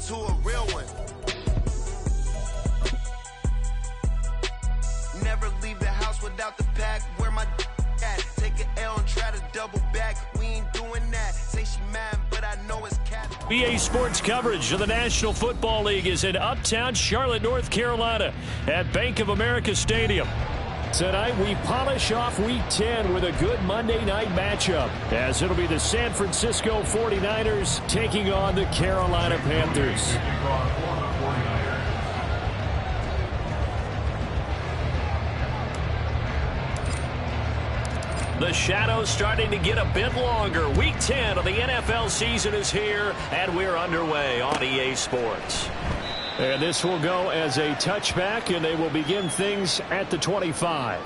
to a real one. Never leave the house without the pack. Where my at? Take an L and try to double back. We ain't doing that. Say she mad, but I know it's cat. EA Sports coverage of the National Football League is in uptown Charlotte, North Carolina at Bank of America Stadium. Tonight we polish off Week 10 with a good Monday night matchup, as it'll be the San Francisco 49ers taking on the Carolina Panthers. The shadows starting to get a bit longer. Week 10 of the NFL season is here, and we're underway on EA Sports. And this will go as a touchback, and they will begin things at the 25.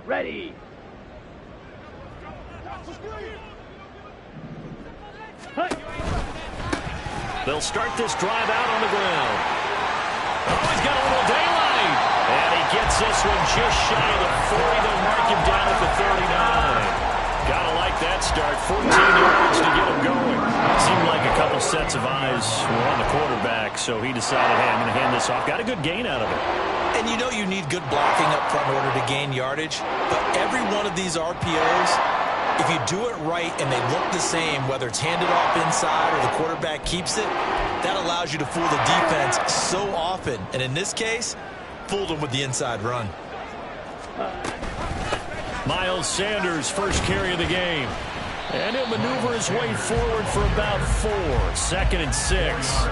Ready. They'll start this drive out on the ground. Oh, he's got a little daylight. And he gets this one just shy of the 40. They'll mark him down at the 39. Gotta like that start. 14 yards to get him going. Seemed like a couple sets of eyes were on the quarterback, so he decided, hey, I'm going to hand this off. Got a good gain out of it. And you know you need good blocking up front in order to gain yardage. But every one of these RPOs, if you do it right and they look the same, whether it's handed off inside or the quarterback keeps it, that allows you to fool the defense so often. And in this case, fooled them with the inside run. Miles Sanders, first carry of the game. And he'll maneuver his way forward for about 4. 2nd and 6.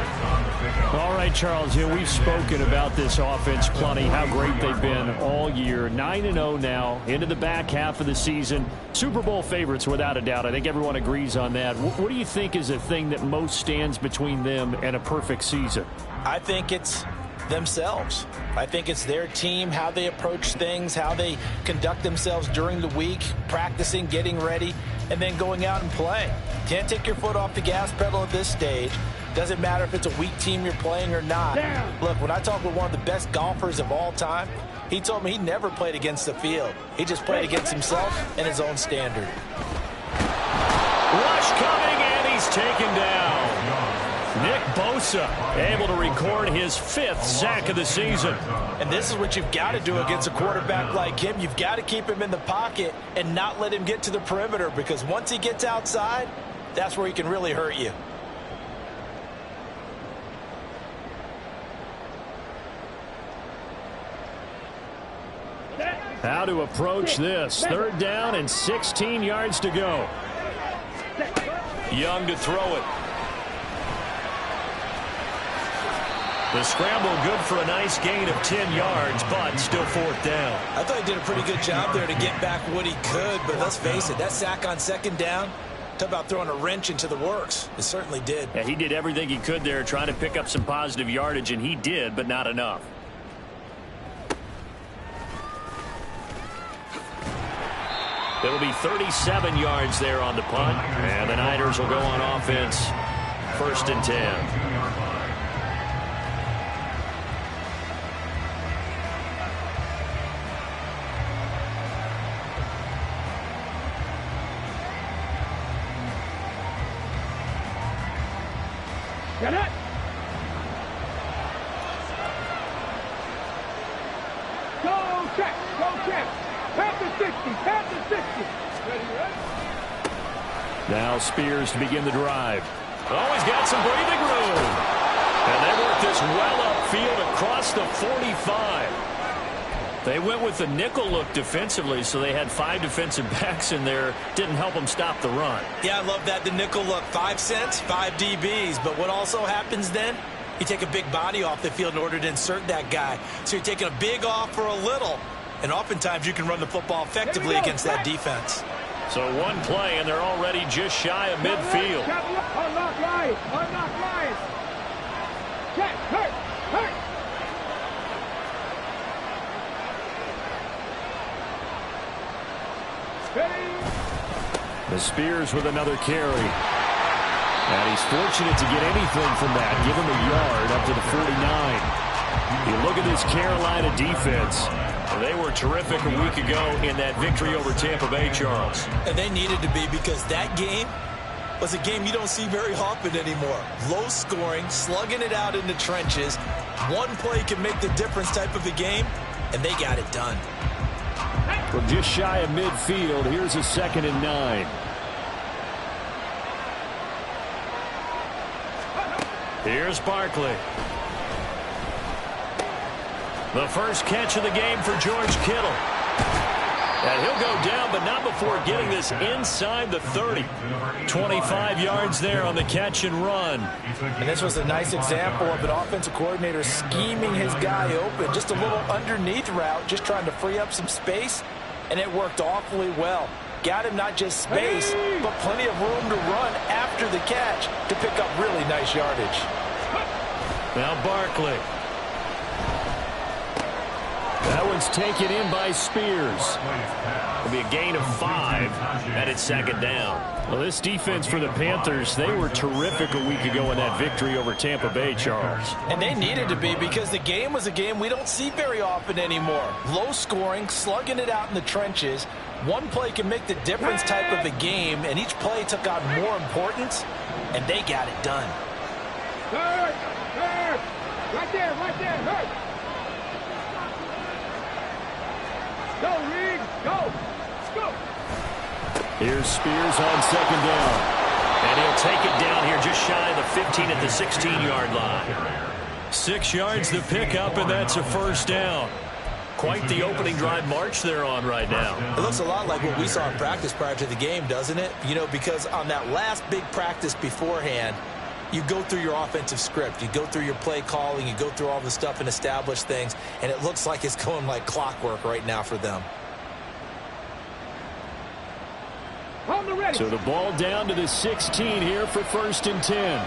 All right, Charles, we've spoken about this offense plenty, how great they've been all year. 9-0 now, into the back half of the season. Super Bowl favorites, without a doubt. I think everyone agrees on that. What do you think is the thing that most stands between them and a perfect season? I think it's themselves. I think it's their team, how they approach things, how they conduct themselves during the week, practicing, getting ready, and then going out and playing. Can't take your foot off the gas pedal at this stage. Doesn't matter if it's a weak team you're playing or not. Look, when I talk with one of the best golfers of all time, he told me he never played against the field. He just played against himself and his own standard. Rush coming, and he's taken down. Nick Bosa able to record his 5th sack of the season. And this is what you've got to do against a quarterback like him. You've got to keep him in the pocket and not let him get to the perimeter, because once he gets outside, that's where he can really hurt you. How to approach this. 3rd down and 16 yards to go. Young to throw it. The scramble good for a nice gain of 10 yards, but still 4th down. I thought he did a pretty good job there to get back what he could, but let's face it, that sack on 2nd down, talk about throwing a wrench into the works. It certainly did. Yeah, he did everything he could there, trying to pick up some positive yardage, and he did, but not enough. It'll be 37 yards there on the punt, and the Niners will go on offense. 1st and 10. Get it! Go check! Go check! Panther 60! Panther 60! Ready, ready? Now Spears to begin the drive. Oh, he's got some breathing room. And they work this well upfield across the 45. They went with the nickel look defensively, so they had 5 defensive backs in there. Didn't help them stop the run. Yeah, I love that. The nickel look. 5 cents, 5 DBs. But what also happens then? You take a big body off the field in order to insert that guy. So you're taking a big off for a little. And oftentimes you can run the football effectively against that defense. So one play, and they're already just shy of midfield. Unlock Ryan. Unlock Ryan. Check. Hurt. The Spears with another carry. And he's fortunate to get anything from that. Give him a yard up to the 49. You look at this Carolina defense. They were terrific a week ago in that victory over Tampa Bay, Charles. And they needed to be, because that game was a game you don't see very often anymore. Low scoring, slugging it out in the trenches. One play can make the difference type of a game, and they got it done. From just shy of midfield, here's a 2nd and 9. Here's Barkley. The first catch of the game for George Kittle. And he'll go down, but not before getting this inside the 30. 25 yards there on the catch and run. And this was a nice example of an offensive coordinator scheming his guy open. Just a little underneath route, just trying to free up some space, and it worked awfully well. Got him not just space, but plenty of room to run after the catch to pick up really nice yardage. Now Barkley. That one's taken in by Spears. It'll be a gain of 5, and it's 2nd down. Well, this defense for the Panthers, they were terrific a week ago in that victory over Tampa Bay, Charles. And they needed to be, because the game was a game we don't see very often anymore. Low scoring, slugging it out in the trenches. One play can make the difference type of a game, and each play took on more importance, and they got it done. Hurt. Right there. Hurt. Go, Reed. Go. Here's Spears on 2nd down. And he'll take it down here just shy of the 15 at the 16-yard line. 6 yards to pick up, and that's a 1st down. Quite the opening drive march they're on right now. It looks a lot like what we saw in practice prior to the game, doesn't it? You know, because on that last big practice beforehand, you go through your offensive script. You go through your play calling. You go through all the stuff and establish things. And it looks like it's going like clockwork right now for them. So the ball down to the 16 here for 1st and 10.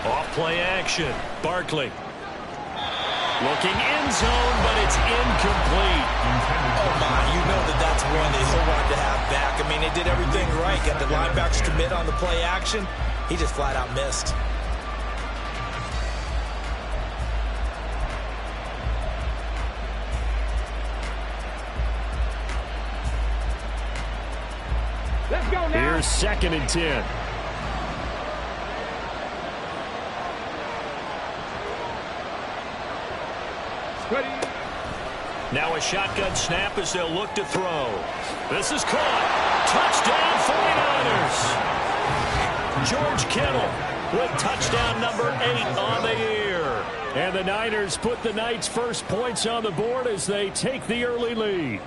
Off play action. Barkley. Looking end zone, but it's incomplete. Oh, my. You know that's one they so wanted to have back. I mean, they did everything right. Got the linebackers commit on the play action. He just flat out missed. Let's go now. Here's 2nd and 10. Ready. Now a shotgun snap as they'll look to throw. This is caught. Touchdown 49ers. George Kittle with touchdown number 8 on the year. And the Niners put the Knights' first points on the board as they take the early lead.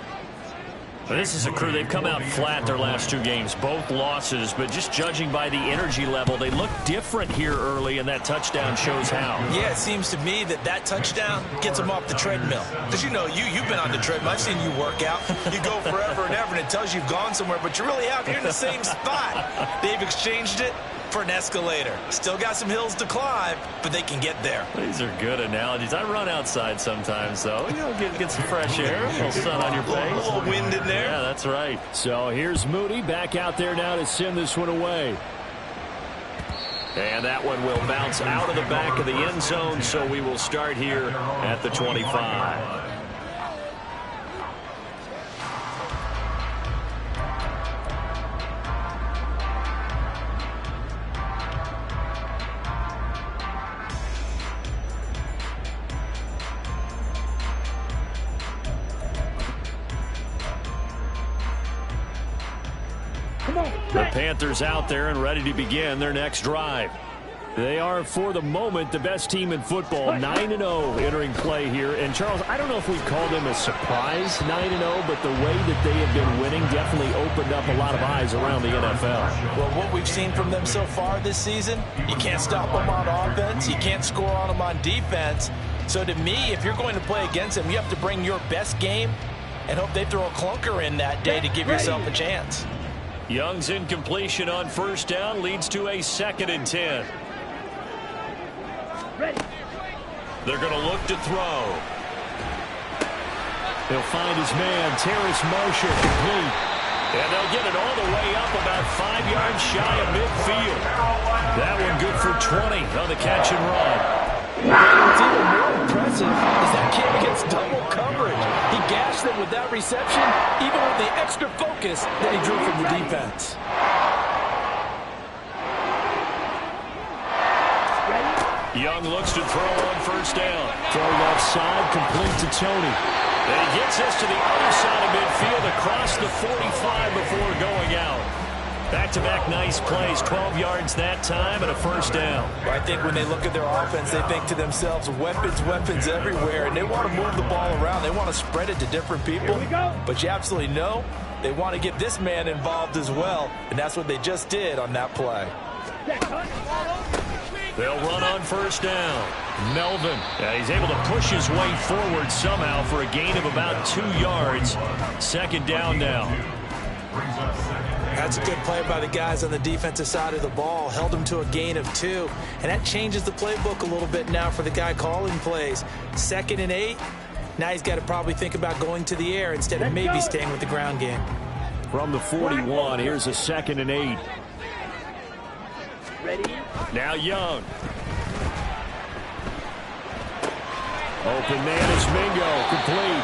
This is a crew. They've come out flat their last 2 games, both losses, but just judging by the energy level, they look different here early, and that touchdown shows how. Yeah, it seems to me that touchdown gets them off the treadmill. Because, you know, you've been on the treadmill. I've seen you work out. You go forever and ever, and it tells you you've gone somewhere, but you really have. You're in the same spot. They've exchanged it for an escalator. Still got some hills to climb, but they can get there. These are good analogies. I run outside sometimes, though. You know, get some fresh air, a little sun on your face. A little wind in there. Yeah, that's right. So here's Moody back out there now to send this one away. And that one will bounce out of the back of the end zone, so we will start here at the 25. The Panthers out there and ready to begin their next drive. They are, for the moment, the best team in football, 9-0 entering play here. And, Charles, I don't know if we'd call them a surprise 9-0, but the way that they have been winning definitely opened up a lot of eyes around the NFL. Well, what we've seen from them so far this season, you can't stop them on offense. You can't score on them on defense. So, to me, if you're going to play against them, you have to bring your best game and hope they throw a clunker in that day to give yourself a chance. Young's incompletion on first down leads to a 2nd and 10. They're going to look to throw. He'll find his man, Terrace Marshall, complete. And they'll get it all the way up about 5 yards shy of midfield. That one good for 20 on the catch and run. What's even more impressive is that kid gets double coverage. He gashed them with that reception, even with the extra focus that he drew from the defense. Young looks to throw on first down. Throw left side, complete to Tony. And he gets us to the other side of midfield across the 45 before going out. Back-to-back nice plays, 12 yards that time and a first down. I think when they look at their offense, they think to themselves, weapons, weapons everywhere, and they want to move the ball around. They want to spread it to different people. But you absolutely know they want to get this man involved as well, and that's what they just did on that play. They'll run on first down. Melvin, he's able to push his way forward somehow for a gain of about 2 yards. 2nd down now. That's a good play by the guys on the defensive side of the ball. Held them to a gain of 2. And that changes the playbook a little bit now for the guy calling plays. 2nd and 8. Now he's got to probably think about going to the air instead of maybe staying with the ground game. From the 41, here's a 2nd and 8. Ready? Now Young. Open man is Mingo, complete.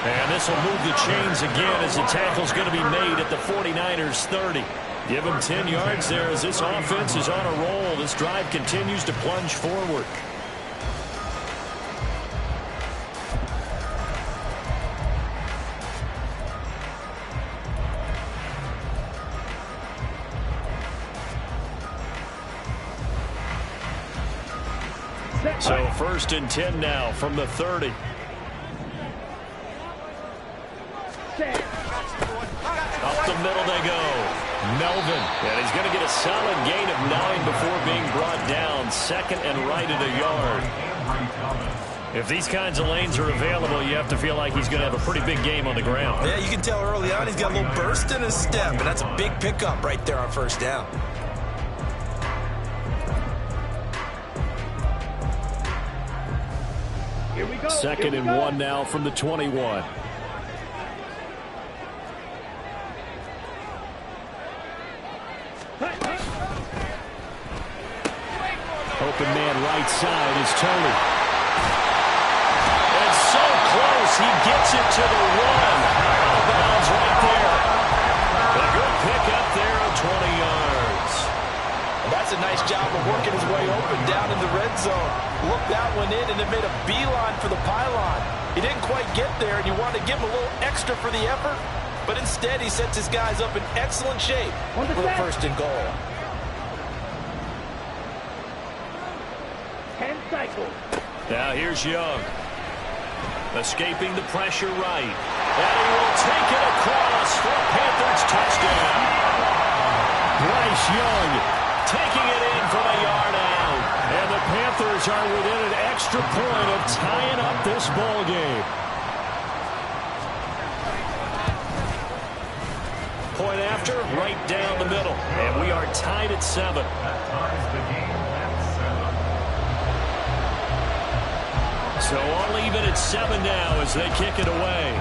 And this will move the chains again as the tackle's going to be made at the 49ers 30. Give him 10 yards there as this offense is on a roll. This drive continues to plunge forward. So 1st and 10 now from the 30. Up the middle they go. Melvin. And he's going to get a solid gain of 9 before being brought down. 2nd and right at a yard. If these kinds of lanes are available, you have to feel like he's going to have a pretty big game on the ground. Yeah, you can tell early on he's got a little burst in his step, and that's a big pickup right there on first down. Here we go. 2nd and 1 now from the 21. Open man right side is Tony. And so close, he gets it to the 1. Out of bounds right there. A good pick up there of 20 yards. Well, that's a nice job of working his way open down in the red zone. Looked that one in and it made a beeline for the pylon. He didn't quite get there, and you want to give him a little extra for the effort, but instead he sets his guys up in excellent shape for the 1st and goal. 10 cycles. Now here's Young. Escaping the pressure right. And he will take it across for a Panthers touchdown. Bryce Young taking it in from a yard out. And the Panthers are within an extra point of tying up this ball game. Point after, right down the middle. And we are tied at 7. So all even at 7 now as they kick it away.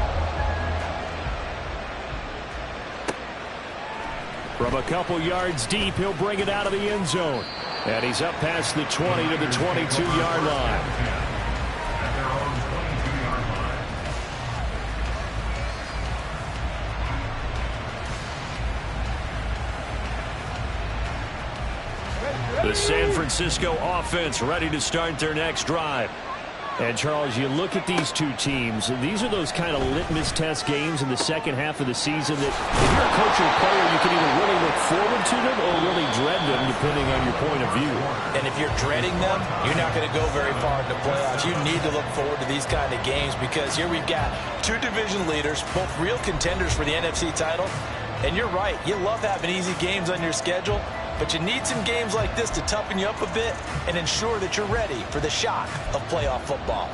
From a couple yards deep, he'll bring it out of the end zone. And he's up past the 20 to the 22-yard line. The San Francisco offense ready to start their next drive. And, Charles, you look at these two teams, and these are those kind of litmus test games in the second half of the season that if you're a coach or a player, you can either really look forward to them or really dread them, depending on your point of view. And if you're dreading them, you're not going to go very far in the playoffs. You need to look forward to these kind of games because here we've got 2 division leaders, both real contenders for the NFC title. And you're right, you love having easy games on your schedule, but you need some games like this to toughen you up a bit and ensure that you're ready for the shock of playoff football.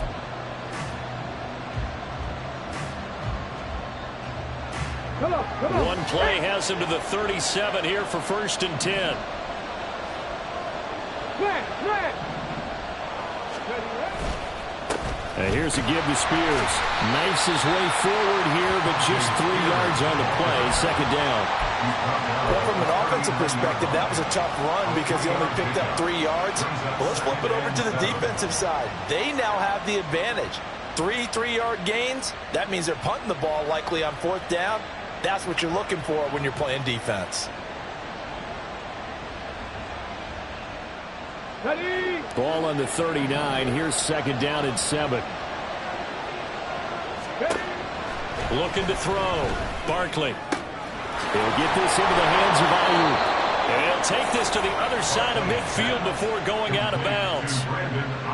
One play has him to the 37 here for 1st and 10. And here's a give to Spears. Knifes his way forward here, but just 3 yards on the play. 2nd down. Well, from an offensive perspective, that was a tough run because he only picked up 3 yards. But let's flip it over to the defensive side. They now have the advantage. 3 3-yard gains. That means they're punting the ball likely on 4th down. That's what you're looking for when you're playing defense. Ready? Ball on the 39. Here's 2nd down and 7. Looking to throw. Barkley. He'll get this into the hands of Ayuk. And he'll take this to the other side of midfield before going out of bounds.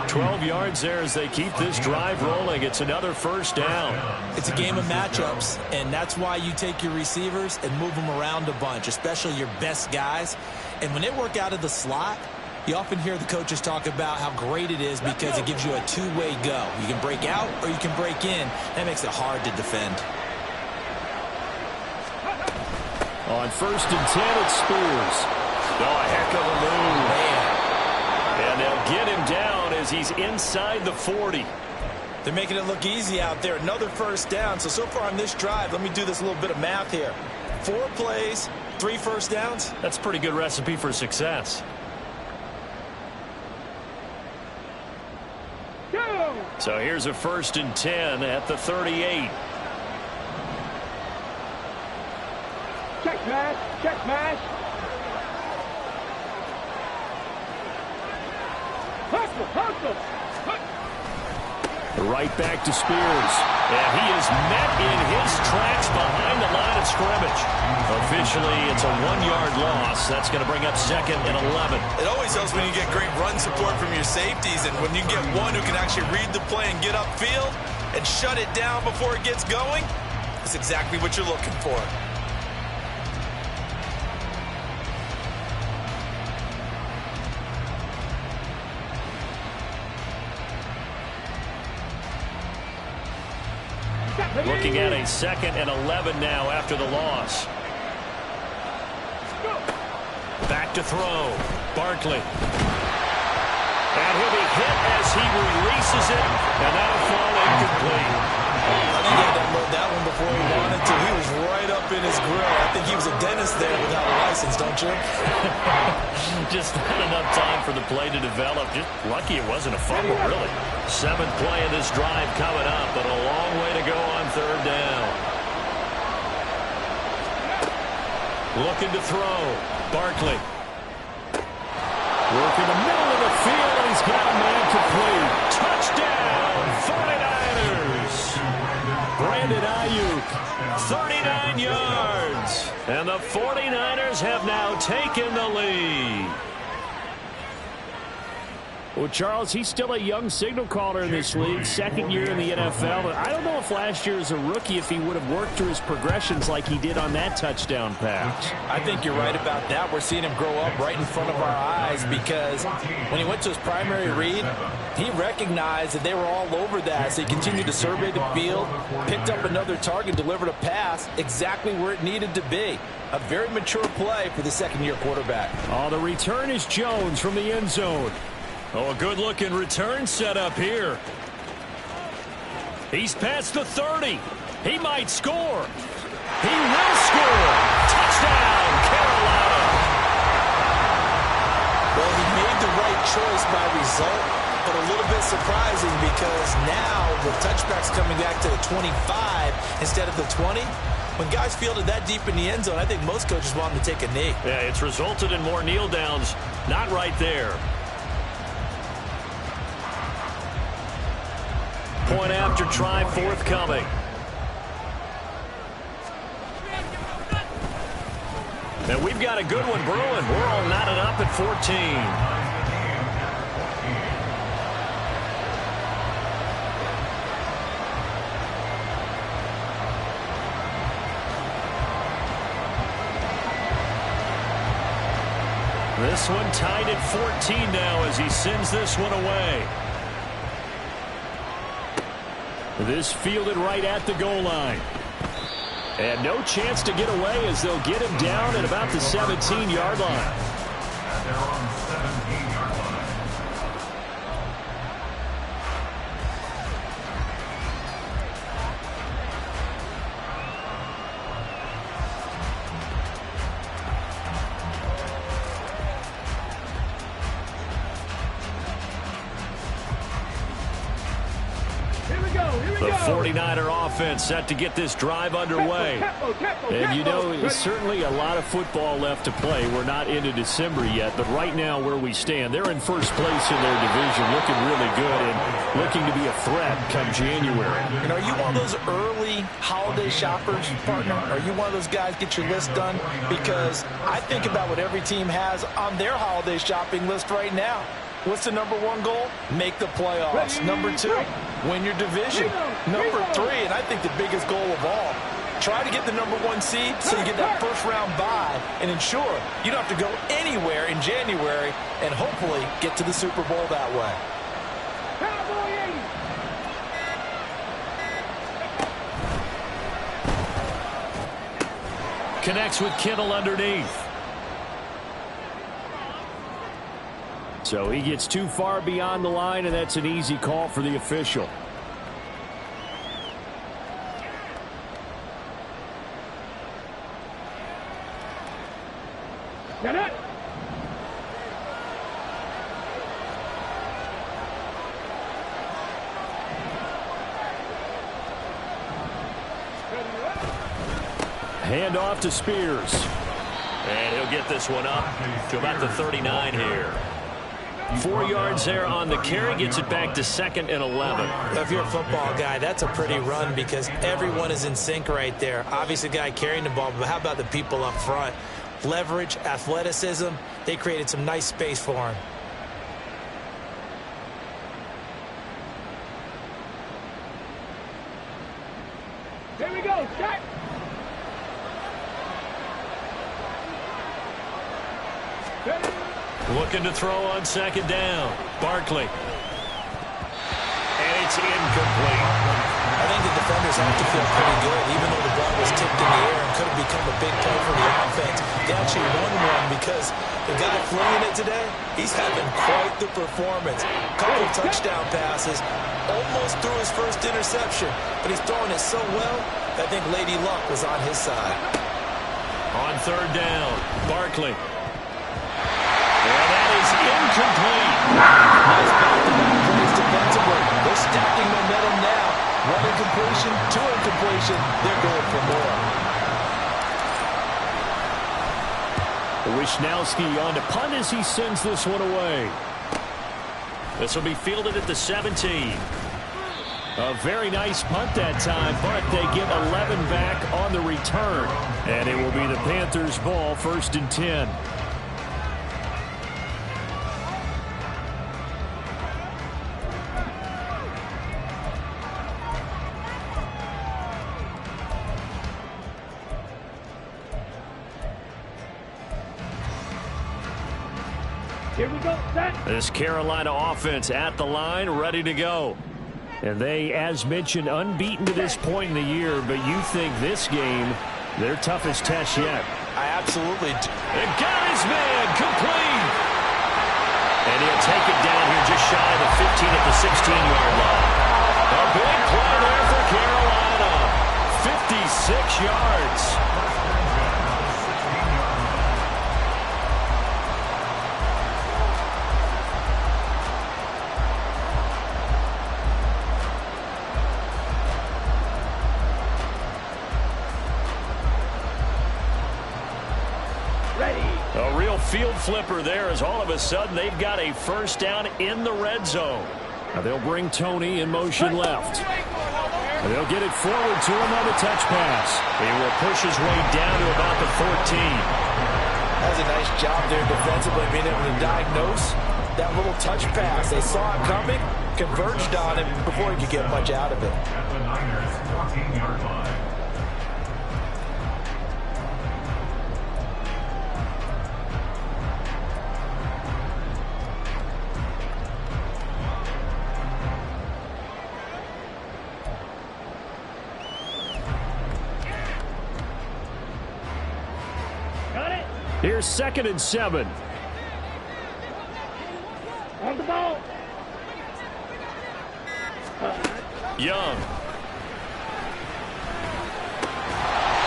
12 yards there as they keep this drive rolling. It's another 1st down. It's a game of matchups, and that's why you take your receivers and move them around a bunch, especially your best guys. And when they work out of the slot, you often hear the coaches talk about how great it is because it gives you a two-way go. You can break out or you can break in. That makes it hard to defend. On 1st and 10, it's Spears. Oh, a heck of a move. Man. And they'll get him down as he's inside the 40. They're making it look easy out there. Another 1st down. So far on this drive, let me do this little bit of math here. 4 plays, 3 1st downs. That's a pretty good recipe for success. So here's a 1st and 10 at the 38. Check pass. Check pass. Hustle. Hustle. Right back to Spears. And he is met in his tracks behind the line of scrimmage. Officially, it's a 1-yard loss. That's going to bring up 2nd and 11. It always helps when you get great run support from your safeties, and when you get one who can actually read the play and get upfield and shut it down before it gets going, that's exactly what you're looking for. Looking at a 2nd and 11 now after the loss. Back to throw. Barkley. And he'll be hit as he releases it, and that'll fall incomplete. I think he had to unload that one before he wanted to. He was right up in his grill. I think he was a dentist there without a license, don't you? Just not enough time for the play to develop. Just lucky it wasn't a fumble, really. 7th play of this drive coming up, but a long way to go on 3rd down. Looking to throw. Barkley. Working the middle of the field, and he's got a man complete. Touchdown, 49ers. Brandon Ayuk, 39 yards. And the 49ers have now taken the lead. Well, Charles, he's still a young signal caller in this league, 2nd year in the NFL. But I don't know if last year as a rookie, if he would have worked through his progressions like he did on that touchdown pass. I think you're right about that. We're seeing him grow up right in front of our eyes because when he went to his primary read, he recognized that they were all over that. So he continued to survey the field, picked up another target, delivered a pass exactly where it needed to be. A very mature play for the 2nd-year quarterback. Oh, the return is Jones from the end zone. Oh, a good-looking return set up here. He's past the 30. He might score. He will score. Touchdown, Carolina. Well, he made the right choice by result, but a little bit surprising because now the touchback's coming back to the 25 instead of the 20. When guys fielded that deep in the end zone, I think most coaches want them to take a knee. Yeah, it's resulted in more kneel downs. Not right there. Point after try forthcoming. And we've got a good one brewing. We're all knotted up at 14. This one tied at 14 now as he sends this one away. This fielded right at the goal line. And no chance to get away as they'll get him down at about the 17-yard line. They're on the 17-yard line. The 49er offense set to get this drive underway. And you know, there's certainly a lot of football left to play. We're not into December yet, but right now where we stand, they're in first place in their division, looking really good and looking to be a threat come January. And are you one of those early holiday shoppers, partner? Are you one of those guys get your list done? Because I think about what every team has on their holiday shopping list right now. What's the number one goal? Make the playoffs. Number two, win your division. Number three, and I think the biggest goal of all, try to get the number one seed so you get that first round bye and ensure you don't have to go anywhere in January and hopefully get to the Super Bowl that way. Connects with Kittle underneath. So he gets too far beyond the line, and that's an easy call for the official. Get it! Hand off to Spears. And he'll get this one up to about the 39 here. 4 yards there on the carry, gets it back to 2nd and 11. If you're a football guy, that's a pretty run because everyone is in sync right there. Obviously, the guy carrying the ball, but how about the people up front? Leverage, athleticism, they created some nice space for him. Here we go, set! Looking to throw on 2nd down. Barkley. And it's incomplete. I think the defenders have to feel pretty good, even though the ball was tipped in the air and could have become a big play for the offense. They actually won one because the guy flinging it today, he's having quite the performance. Couple of touchdown passes, almost threw his first interception, but he's throwing it so well that I think Lady Luck was on his side. On 3rd down, Barkley. And that is incomplete. Nice back-to-back plays defensively. They're stacking momentum now. One incompletion, 2 incompletion. They're going for more. Wisnowski on to punt as he sends this one away. This will be fielded at the 17. A very nice punt that time, but they get 11 back on the return. And it will be the Panthers' ball, 1st and 10. Here we go, set! This Carolina offense at the line, ready to go. And they, as mentioned, unbeaten to this point in the year, but you think this game, their toughest test yet. I absolutely do. And got his man, complete! And he'll take it down here just shy of the 15 at the 16-yard line. A big play there for Carolina. 56 yards. A real field flipper there as all of a sudden they've got a first down in the red zone. Now they'll bring Tony in motion left. And they'll get it forward to him on the touch pass. He will push his way down to about the 14. That's a nice job there defensively, being able to diagnose that little touch pass. They saw it coming, converged on him before he could get much out of it. At the Niners' 14-yard line. Here's 2nd and 7. On the ball. Young.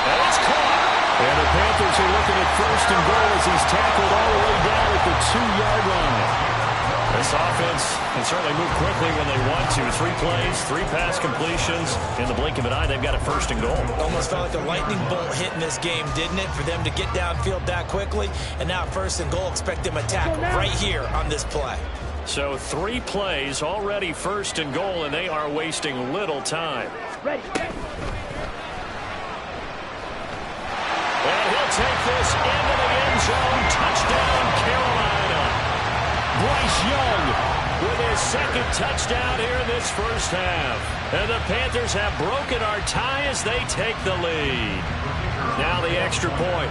And it's caught. And the Panthers are looking at 1st and goal as he's tackled all the way down at the 2-yard line. This offense can certainly move quickly when they want to. 3 plays, 3 pass completions. In the blink of an eye, they've got a 1st and goal. Almost felt like a lightning bolt hit in this game, didn't it? For them to get downfield that quickly. And now 1st and goal, expect them to attack right here on this play. So 3 plays, already 1st and goal, and they are wasting little time. Ready. And he'll take this into the end zone. Touchdown, Carolina. Bryce Young with his 2nd touchdown here in this first half. And the Panthers have broken our tie as they take the lead. Now the extra point.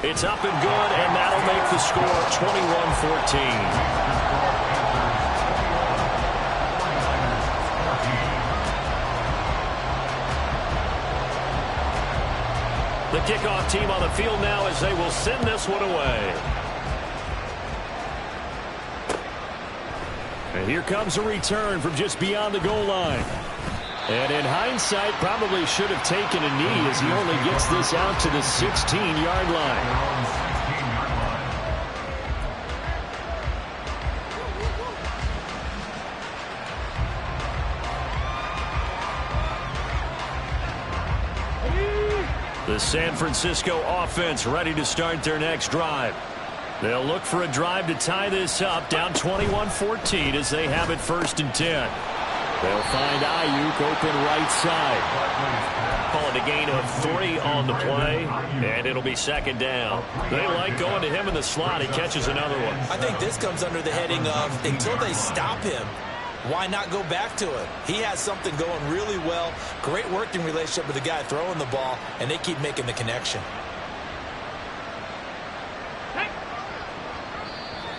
It's up and good, and that'll make the score 21-14. The kickoff team on the field now as they will send this one away. And here comes a return from just beyond the goal line. And in hindsight, probably should have taken a knee as he only gets this out to the 16-yard line. The San Francisco offense ready to start their next drive. They'll look for a drive to tie this up, down 21-14 as they have it 1st and 10. They'll find Ayuk open right side. Call it a gain of 3 on the play, and it'll be 2nd down. They like going to him in the slot. He catches another one. I think this comes under the heading of until they stop him, why not go back to it? He has something going really well. Great working relationship with the guy throwing the ball, and they keep making the connection.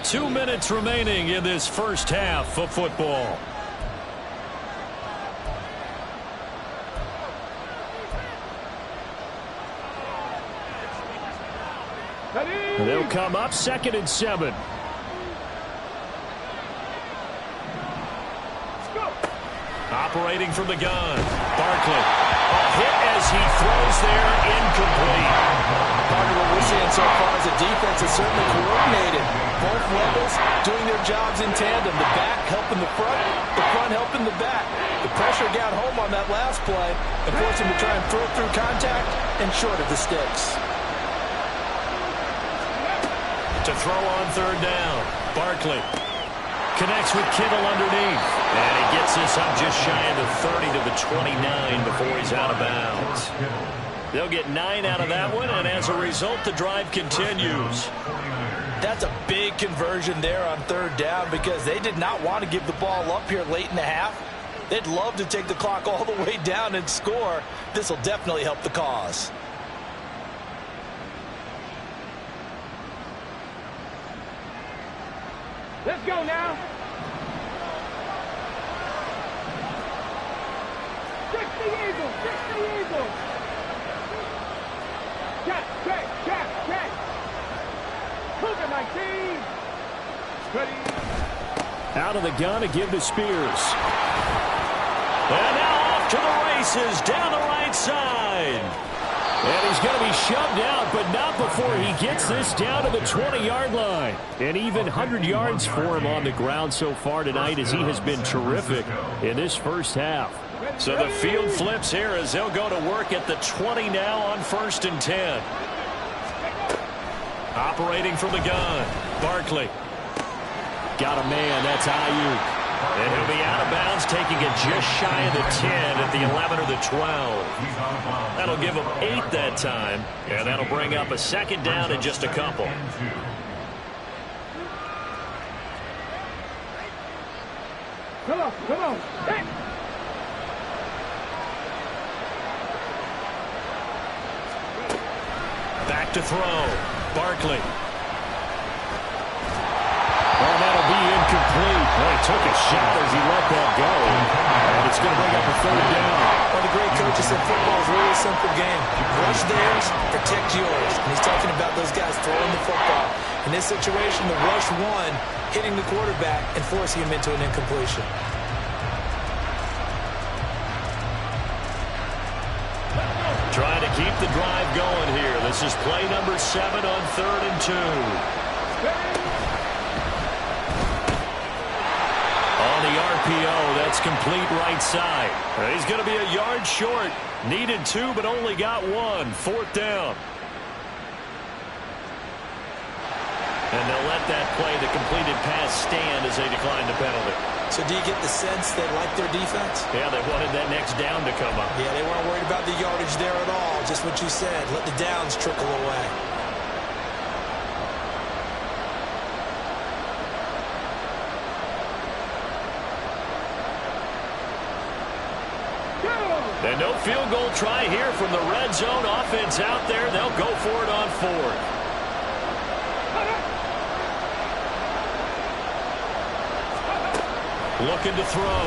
2 minutes remaining in this first half of football. They'll come up 2nd and 7. Operating from the gun. Barkley. A hit as he throws there, incomplete. Part of what we're seeing so far is the defense is certainly coordinated. Both levels doing their jobs in tandem. The back helping the front helping the back. The pressure got home on that last play and forced him to try and throw through contact and short of the sticks. To throw on 3rd down. Barkley connects with Kittle underneath. And he gets this up just shy of the 30 to the 29 before he's out of bounds. They'll get 9 out of that one, and as a result, the drive continues. That's a big conversion there on 3rd down because they did not want to give the ball up here late in the half. They'd love to take the clock all the way down and score. This will definitely help the cause. Let's go now. 60 Eagles, 60 Eagles. Check. Cougar 19. Ready. Out of the gun to give to Spears. And now off to the races down the right side. And he's going to be shoved out, but not before he gets this down to the 20-yard line. And even 100 yards for him on the ground so far tonight as he has been terrific in this first half. So the field flips here as they'll go to work at the 20 now on 1st and 10. Operating from the gun. Barkley. Got a man. That's Ayuk. And he'll be out of bounds, taking it just shy of the 10 at the 11 or the 12. That'll give him 8 that time, and that'll bring up a 2nd down in just a couple. Come on. Hey. Back to throw. Barkley. Oh, that'll be incomplete. Well, he took a shot as he let that go. And it's That's going to bring up a third down. Well, the great coach said football is really a simple game. Rush theirs, protect yours. And he's talking about those guys throwing the football. In this situation, the rush one, hitting the quarterback and forcing him into an incompletion. Trying to keep the drive going here. This is play number 7 on 3rd and 2. On the RPO, that's complete right side. He's going to be a yard short. Needed 2, but only got 1. 4th down. And they'll let that play, the completed pass, stand as they decline the penalty. So do you get the sense they like their defense? Yeah, they wanted that next down to come up. Yeah, they weren't worried about the yardage there at all. Just what you said. Let the downs trickle away. And no field goal try here from the red zone. Offense out there. They'll go for it on 4th. Looking to throw.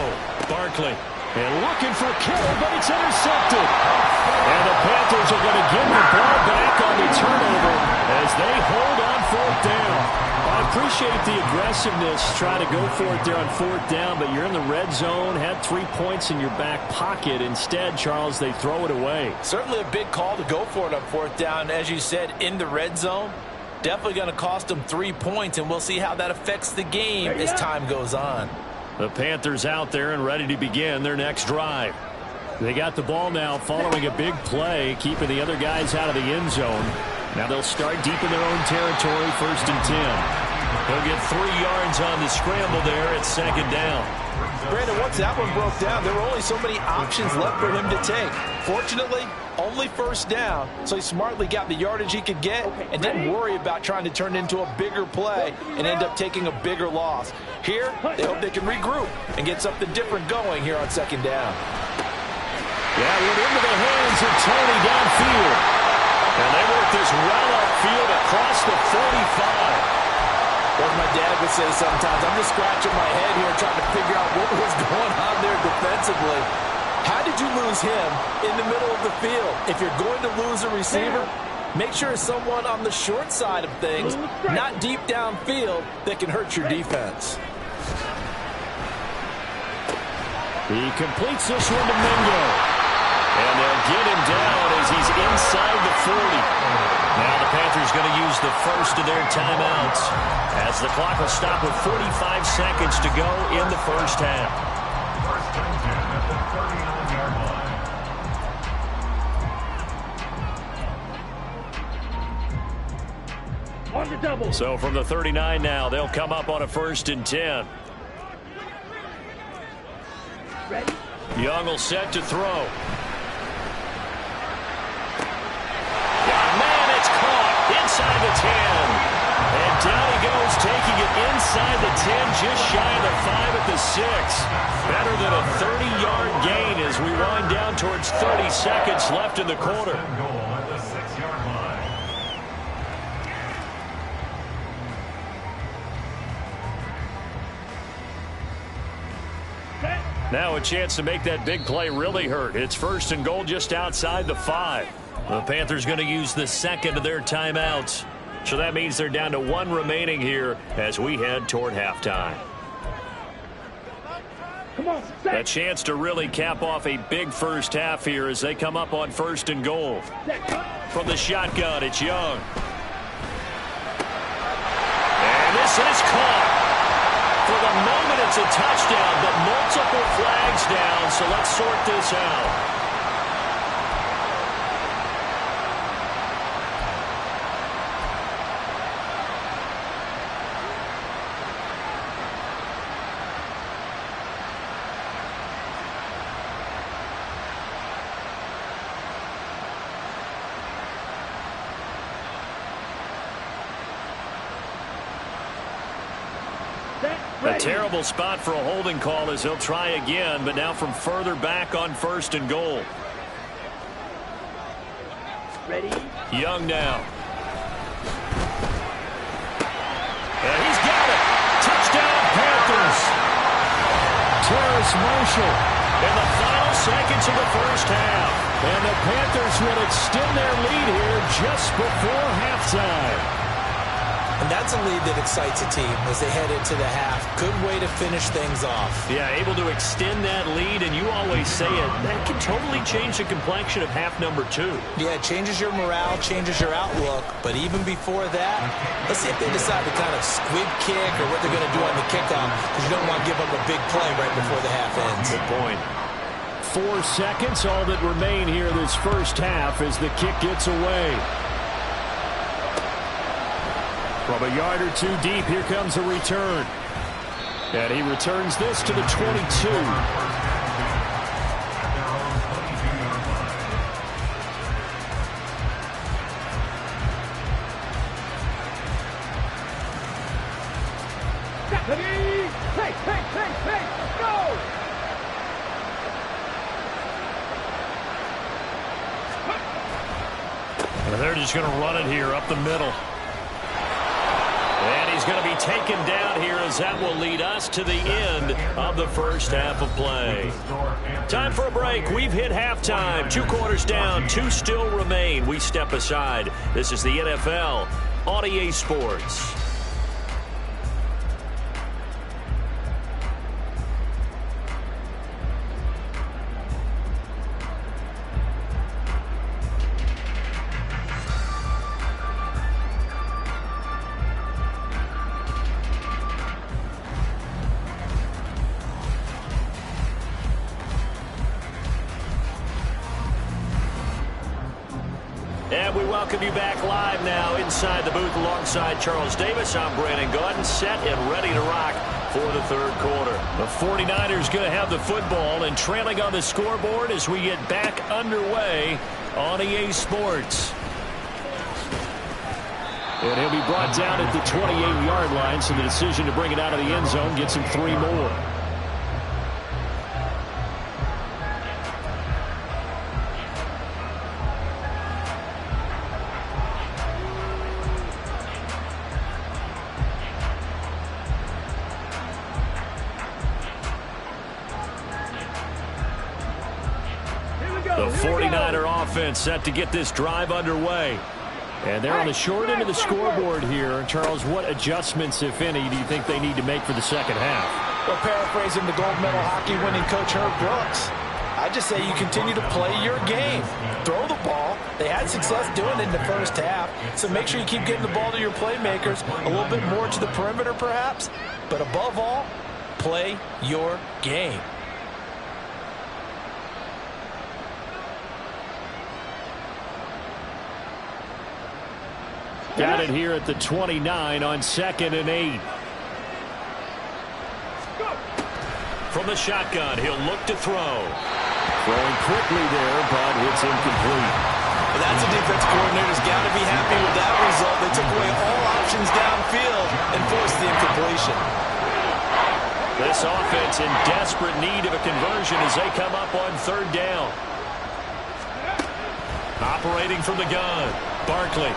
Barkley. And looking for Kittle, but it's intercepted. And the Panthers are going to give the ball back on the turnover as they hold on 4th down. I appreciate the aggressiveness, trying to go for it there on 4th down, but you're in the red zone, had 3 points in your back pocket. Instead, Charles, they throw it away. Certainly a big call to go for it on 4th down. As you said, in the red zone, definitely going to cost them 3 points, and we'll see how that affects the game as time goes on. The Panthers out there and ready to begin their next drive. They got the ball now following a big play, keeping the other guys out of the end zone. Now they'll start deep in their own territory, 1st and 10. They'll get 3 yards on the scramble there at 2nd down. Brandon, once that one broke down, there were only so many options left for him to take. Fortunately, only 1st down, so he smartly got the yardage he could get and didn't worry about trying to turn it into a bigger play and end up taking a bigger loss. Here, they hope they can regroup and get something different going here on 2nd down. Yeah, went into the hands of Tony downfield. And they work this well upfield across the 45. As my dad would say sometimes, I'm just scratching my head here trying to figure out what was going on there defensively. How did you lose him in the middle of the field? If you're going to lose a receiver, make sure it's someone on the short side of things, not deep downfield, that can hurt your defense. He completes this one to Mingo. And they'll get him down as he's inside the 40. Now the Panthers going to use the first of their timeouts as the clock will stop with 45 seconds to go in the first half. First and 10 at the 39-yard line. On the double. So from the 39 now, they'll come up on a 1st and 10. Ready? Young will set to throw. Inside the 10. And down he goes, taking it inside the 10, just shy of the 5 at the 6. Better than a 30-yard gain as we wind down towards 30 seconds left in the quarter. Goal at the 6-yard line. Now a chance to make that big play really hurt. It's 1st and goal just outside the 5. The Panthers going to use the second of their timeouts. So that means they're down to 1 remaining here as we head toward halftime. Come on, A chance to really cap off a big first half here as they come up on 1st and goal. From the shotgun, it's Young. And this is caught. For the moment, it's a touchdown, but multiple flags down, so let's sort this out. A terrible spot for a holding call as he'll try again, but now from further back on 1st and goal. Ready? Young now. And he's got it. Touchdown, Panthers. Terrace Marshall in the final seconds of the first half. And the Panthers will extend their lead here just before halftime. And that's a lead that excites a team as they head into the half. Good way to finish things off. Yeah, able to extend that lead, and you always say it, that can totally change the complexion of half number 2. Yeah, it changes your morale, changes your outlook. But even before that, let's see if they decide to kind of squib kick or what they're going to do on the kickoff, because you don't want to give up a big play right before the half ends. Good point. 4 seconds, all that remain here this first half as the kick gets away. From a yard or 2 deep, here comes a return. And he returns this to the 22. Hey, go! And they're just going to run it here up the middle. And he's going to be taken down here as that will lead us to the end of the first half of play. Time for a break. We've hit halftime. 2 quarters down, 2 still remain. We step aside. This is the NFL on EA Sports. And we welcome you back live now inside the booth alongside Charles Davis. I'm Brandon Gaudin, set and ready to rock for the third quarter. The 49ers going to have the football and trailing on the scoreboard as we get back underway on EA Sports. And he'll be brought down at the 28-yard line, so the decision to bring it out of the end zone gets him 3 more. The 49er offense set to get this drive underway. And they're on the short end of the scoreboard here. Charles, what adjustments, if any, do you think they need to make for the second half? Well, paraphrasing the gold medal hockey winning coach Herb Brooks, I just say you continue to play your game. Throw the ball. They had success doing it in the first half, so make sure you keep getting the ball to your playmakers, a little bit more to the perimeter perhaps, but above all, play your game. Got it here at the 29 on 2nd and 8. From the shotgun, he'll look to throw. Throwing quickly there, but it's incomplete. Well, that's a defense coordinator's got to be happy with that result. They took away all options downfield and forced the incompletion. This offense in desperate need of a conversion as they come up on 3rd down. Operating from the gun, Barkley.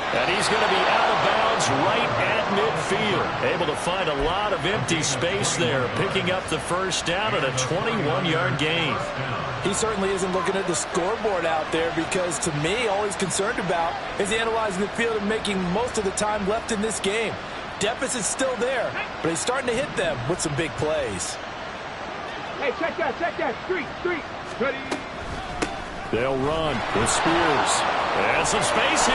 And he's going to be out of bounds right at midfield. Able to find a lot of empty space there, picking up the first down at a 21-yard gain. He certainly isn't looking at the scoreboard out there because, to me, all he's concerned about is analyzing the field and making most of the time left in this game. Deficit's still there, but he's starting to hit them with some big plays. Hey, check that. Street. Ready. They'll run with Spears. And some space here.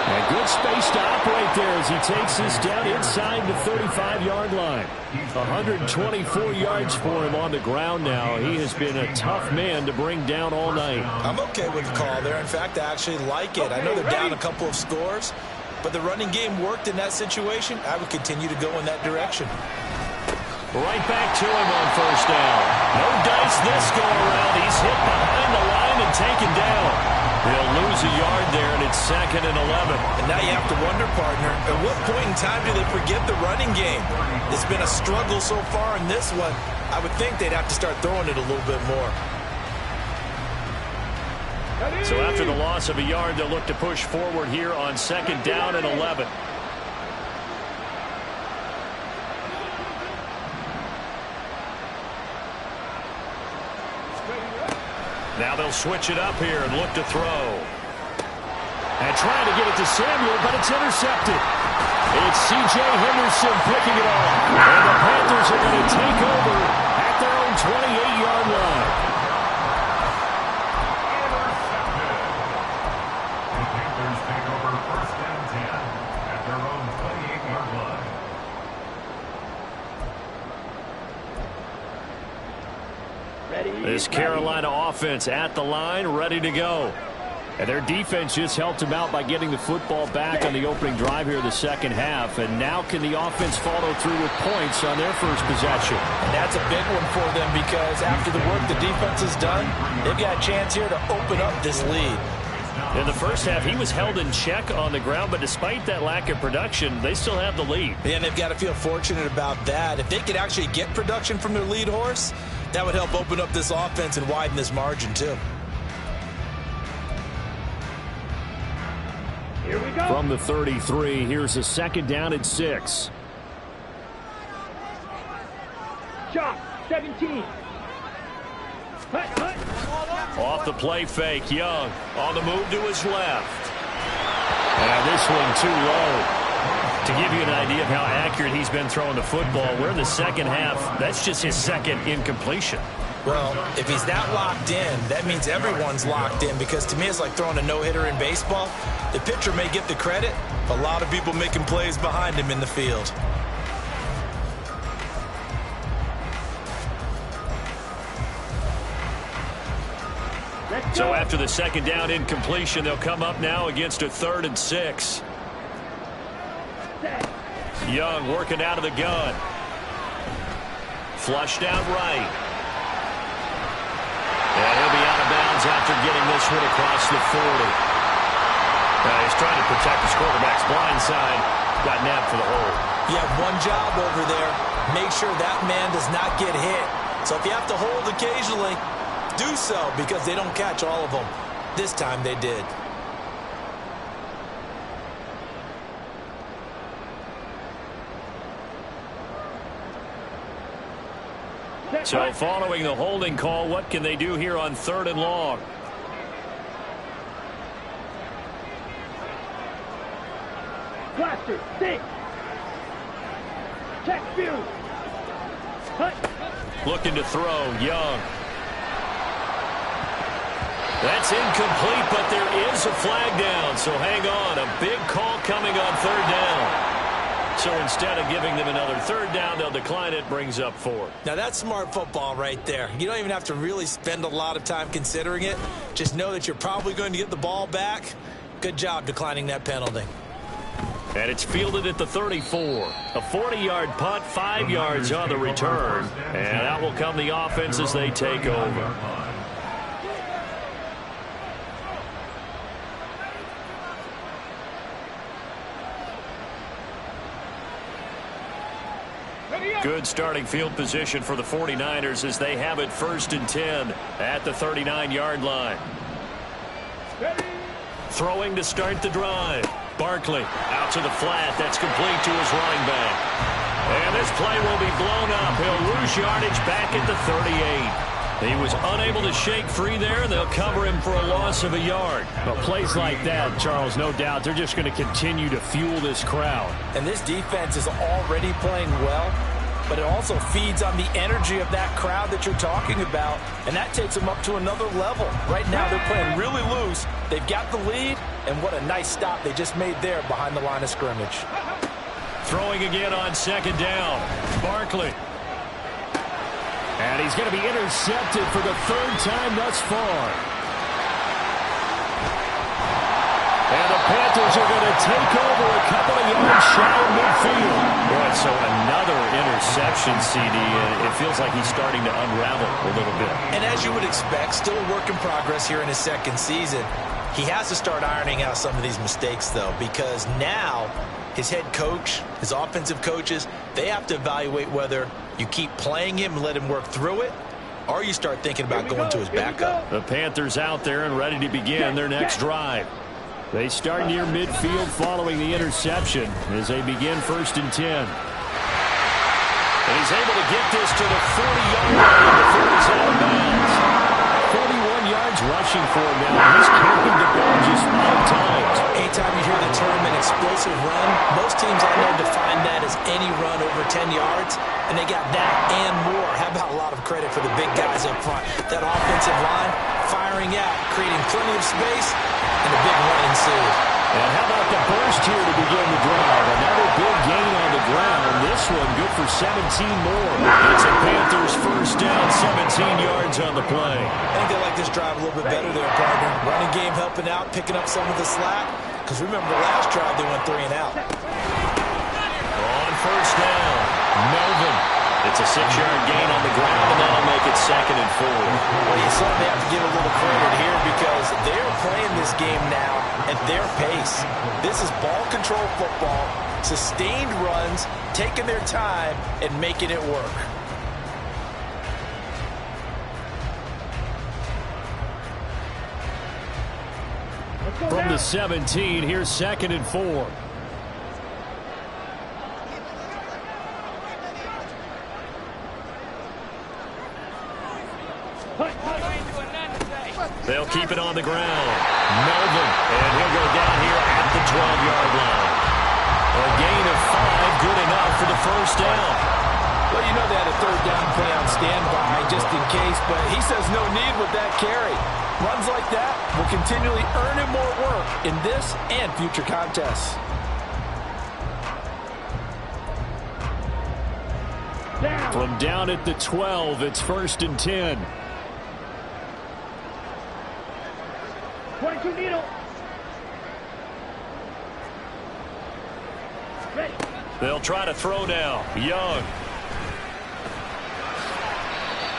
And good space to operate there as he takes this down inside the 35-yard line. 124 yards for him on the ground now. He has been a tough man to bring down all night. I'm okay with the call there. In fact, I actually like it. I know they're down a couple of scores, but the running game worked in that situation. I would continue to go in that direction. Right back to him on 1st down. No dice this go around. He's hit behind the line and taken down. He'll lose a yard there, and it's 2nd and 11. And now you have to wonder, partner, at what point in time do they forget the running game? It's been a struggle so far in this one. I would think they'd have to start throwing it a little bit more. So after the loss of a yard, they'll look to push forward here on 2nd down and 11. Now they'll switch it up here and look to throw. And trying to get it to Samuel, but it's intercepted. It's C.J. Henderson picking it off. And the Panthers are going to take over at their own 28-yard line. The Panthers take over 1st and 10 at their own 28-yard line. This Carolina offense at the line, ready to go. And their defense just helped them out by getting the football back on the opening drive here in the second half. And now can the offense follow through with points on their first possession? And that's a big one for them because after the work the defense has done, they've got a chance here to open up this lead. In the first half, he was held in check on the ground, but despite that lack of production, they still have the lead. And they've got to feel fortunate about that. If they could actually get production from their lead horse, that would help open up this offense and widen this margin too. Here we go. From the 33, here's a 2nd down and 6. Chop, 17. Hut. Off the play fake, Young on the move to his left. And this one too low. To give you an idea of how accurate he's been throwing the football, we're in the second half. That's just his 2nd incompletion. Well, if he's that locked in, that means everyone's locked in because to me it's like throwing a no-hitter in baseball. The pitcher may get the credit, a lot of people making plays behind him in the field. So after the 2nd down incompletion, they'll come up now against a 3rd and 6. Young working out of the gun. Flushed out right. And he'll be out of bounds after getting this one across the 40. He's trying to protect his quarterback's blind side. Got nabbed for the hold. You have one job over there. Make sure that man does not get hit. So if you have to hold occasionally, do so because they don't catch all of them. This time they did. So following the holding call, what can they do here on 3rd and long? Blaster, 6. Check view. Hut. Looking to throw, Young. That's incomplete, but there is a flag down, so hang on. A big call coming on 3rd down. So instead of giving them another 3rd down, they'll decline it, brings up 4. Now that's smart football right there. You don't even have to really spend a lot of time considering it. Just know that you're probably going to get the ball back. Good job declining that penalty. And it's fielded at the 34. A 40-yard punt, 5 yards on the return. And out will come the offense as they take over. Good starting field position for the 49ers as they have it 1st and 10 at the 39-yard line. Throwing to start the drive. Barkley out to the flat. That's complete to his running back. And this play will be blown up. He'll lose yardage back at the 38. He was unable to shake free there. They'll cover him for a loss of a yard. But plays like that, Charles, no doubt, they're just going to continue to fuel this crowd. And this defense is already playing well, but it also feeds on the energy of that crowd that you're talking about, and that takes them up to another level. Right now, they're playing really loose. They've got the lead, and what a nice stop they just made there behind the line of scrimmage. Throwing again on 2nd down. Barkley. And he's going to be intercepted for the 3rd time thus far. And the Panthers are going to take over a couple of yards shy of midfield. Boy, so another interception, CD. It feels like he's starting to unravel a little bit. And as you would expect, still a work in progress here in his 2nd season. He has to start ironing out some of these mistakes, though, because now his head coach, his offensive coaches, they have to evaluate whether you keep playing him and let him work through it, or you start thinking about going to his backup. The Panthers out there and ready to begin their next drive. They start near midfield following the interception as they begin 1st and 10. And he's able to get this to the 40-yard line before he's out of bounds. 41 yards rushing for him now. He's carried the ball just 5 times. Anytime you hear the term an explosive run, most teams I know define that as any run over 10 yards, and they got that and more. How about a lot of credit for the big guys up front? That offensive line firing out, creating plenty of space, and a big run ensued. And how about the burst here to begin the drive? Another big gain on the ground. This one good for 17 more. It's a Panthers first down, 17 yards on the play. I think they like this drive a little bit better there, partner. Running game helping out, picking up some of the slack. Because remember the last drive, they went 3 and out. On first down, Melvin. It's a 6-yard gain on the ground, and that'll make it 2nd and 4. Well, you certainly have to give a little credit here because they're playing this game now at their pace. This is ball control football, sustained runs, taking their time, and making it work. From the 17, here's 2nd and 4. They'll keep it on the ground. Melvin, and he'll go down here at the 12-yard line. A gain of 5, good enough for the first down. Well, you know they had a 3rd down play on standby just in case, but he says no need with that carry. Runs like that will continually earn him more work in this and future contests. From down at the 12, it's 1st and 10. 22 needle. Ready. They'll try to throw now. Young.